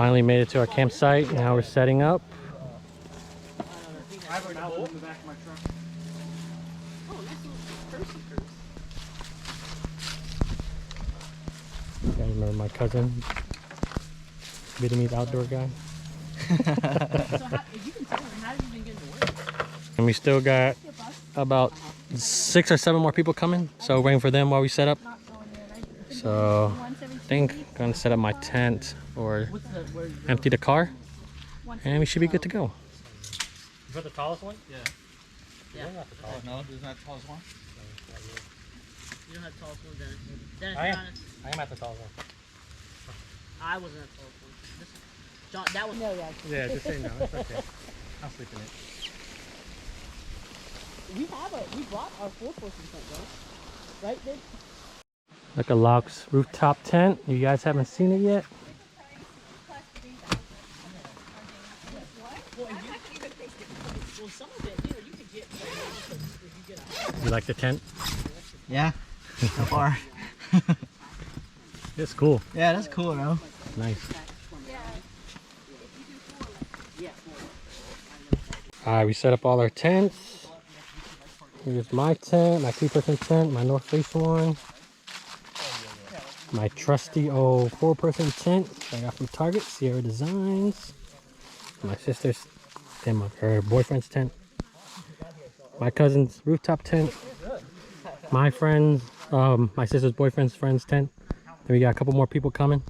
Finally made it to our campsite. Now we're setting up. I remember my cousin, Vietnamese outdoor guy. And we still got about 6 or 7 more people coming, so waiting for them while we set up. So I think I'm gonna set up my tent or empty the car, and we should be good to go. You put the tallest one? Yeah. Yeah. Oh, no, isn't that the tallest one? You don't have the tallest one, Dennis. Dennis, I am at the tallest one. I wasn't at the tallest one. John, that was... No, Yeah, just say no. It's okay. I'll sleep in it. We brought our 4-person tent, though. Right, Dave? Look at Locke's rooftop tent. You guys haven't seen it yet? Well, some of it, you could get... if you get a... You like the tent? Yeah, so far. It's cool. Yeah, that's cool, bro. Nice. Alright, we set up all our tents. Here's my tent, my 3-person tent, my North Face one. My trusty old 4-person tent I got from Target, Sierra Designs. My sister's and her boyfriend's tent. My cousin's rooftop tent. My friend's, my sister's boyfriend's friend's tent. Then we got a couple more people coming.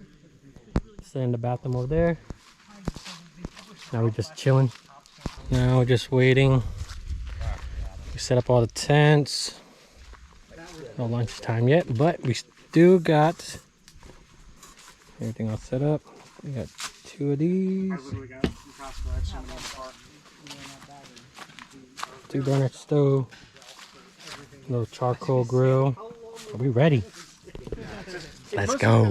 Sit in the bathroom over there. Now we're just chilling. Now we're just waiting. We set up all the tents. No lunchtime yet, but we still got everything all set up. We got 2 of these. 2-burner stove. Little charcoal grill. Are we ready? Let's go.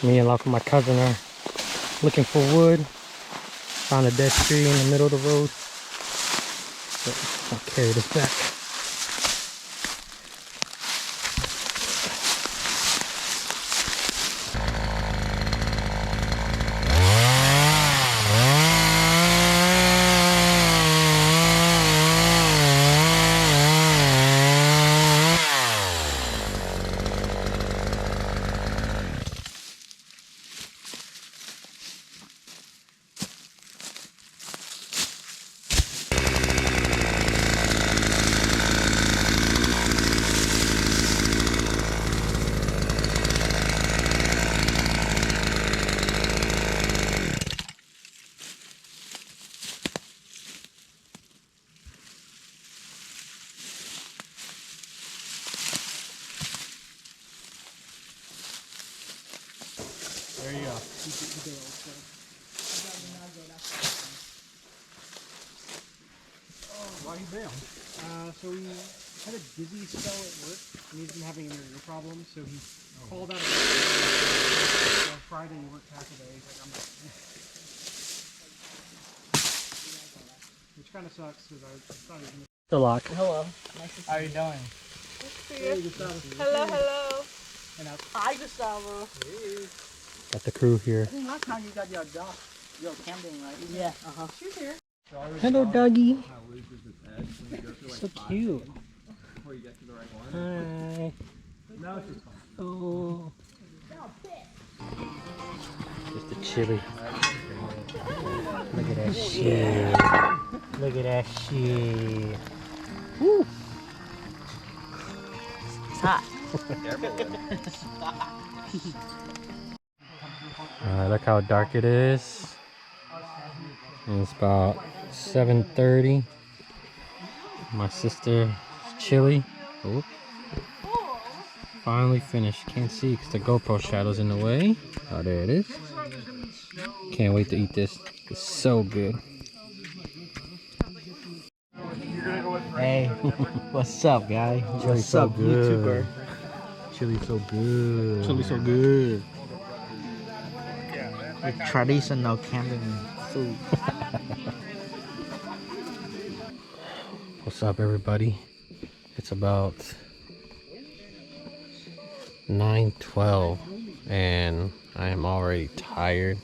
Me and Locke and my cousin are looking for wood. Found a dead tree in the middle of the road. So I'll carry this back. There you go. Why you bail? So he had a dizzy spell at work, and he's been having an ear problem, so he called out of work. Friday he worked half a day. He's like, I'm not. Which kind of sucks, because I thought he was going to... The lock. Hello. Nice to see you. How are you doing? Hey, Gustavo. Hello, hello. And Hi, Gustavo. Got the crew here. I think last time you got your dog. Your camping, right? Yeah. Uh-huh. she's here. Hello, doggy. So cute. Hi. Oh. Just a chili. Look at that shit. Look at that shit. Woo. It's hot. Look how dark it is. And it's about 7:30. My sister's chili. Oh. Finally finished. Can't see because the GoPro shadow's in the way. Oh, there it is. Can't wait to eat this. It's so good. Hey, what's up, guy? Chili's so good. Chili's so good. Chili's so good. Traditional camping food. What's up, everybody? It's about 9:12 and I am already tired.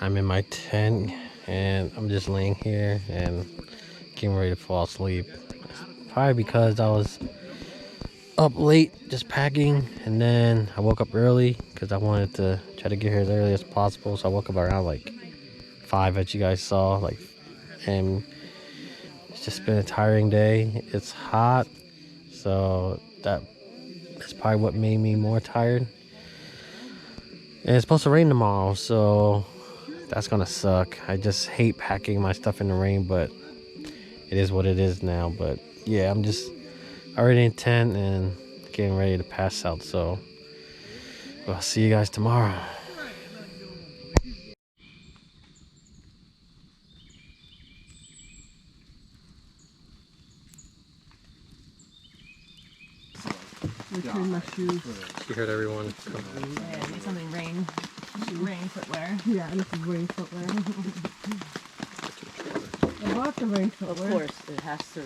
I'm in my tent and I'm just laying here and getting ready to fall asleep. Probably because I was up late just packing, and then I woke up early because I wanted to try to get here as early as possible. So I woke up around like 5, as you guys saw, and it's just been a tiring day. It's hot, so that's probably what made me more tired. And it's supposed to rain tomorrow, so that's gonna suck. I just hate packing my stuff in the rain, but it is what it is now. But yeah, I'm just already in tent and getting ready to pass out, so I'll see you guys tomorrow. Return my shoes. You heard everyone. Yeah, I need something rain footwear. Yeah, this is rain footwear. I bought the rain Of footwear. course, it has to.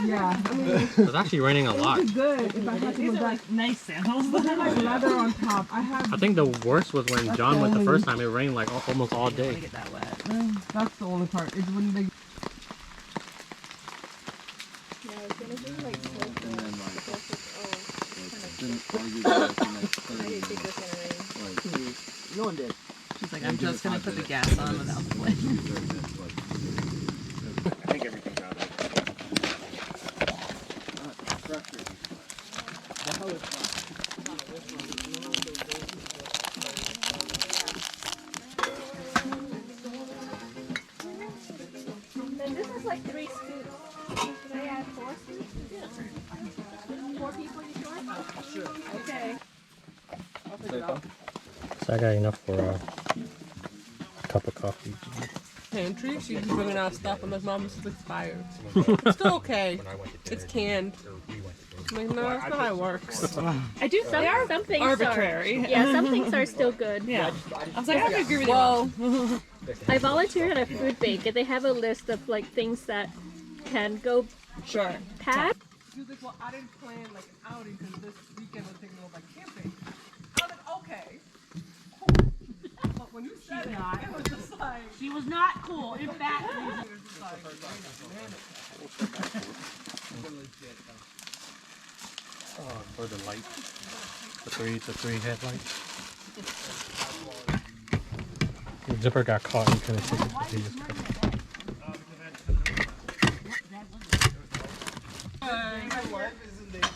Yeah, I mean, It's actually raining a lot. it's good if I had to These go are back. like nice sandals. They're like leather on top. I have. I think the worst was when John went the first time. It rained like almost all Don't day. get that wet. That's the only part. It's when they. No one did. She's like, I'm just gonna put the gas on without the flame. I think everything's out of Then this is like 3 scoops. Should I add 4 scoops? Yeah. 4 people you sure? Sure. Okay. So I got enough for a cup of coffee. Pantry. She's bringing out stuff, and my mom is expired. It's still okay. It's canned. Like, no, that's not how it works. I do some things Arbitrary. Are, yeah, some things are still good. Yeah. I was like, I have to agree with you. Well, I volunteered at a food bank, and they have a list of like things that can go Sure. bad. she was like, well, I didn't plan like an outing because this weekend was taking over like camping. I was like, okay. Cool. But when you said it, it was just like. She was not cool. In fact, It was just like, For the light, the three headlights. The zipper got caught. You couldn't see it. He just cut it.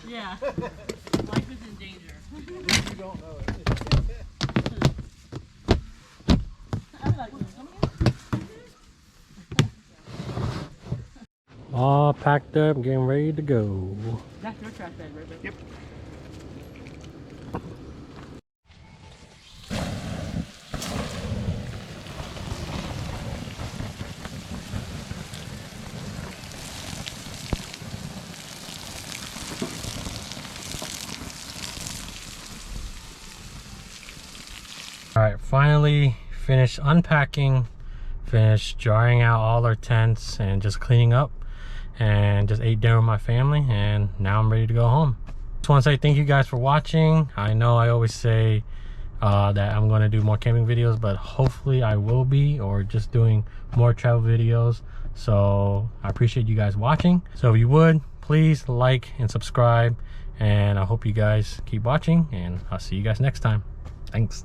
yeah. Life is in danger. All packed up, getting ready to go. That's your trash bag, right? Yep. All right, finally finished unpacking, finished drying out all our tents and just cleaning up, and just ate dinner with my family, and now I'm ready to go home. Just want to say thank you guys for watching. I know I always say that I'm going to do more camping videos, but hopefully I will be, or just doing more travel videos. So I appreciate you guys watching. So if you would, please like and subscribe, and I hope you guys keep watching, and I'll see you guys next time. Thanks.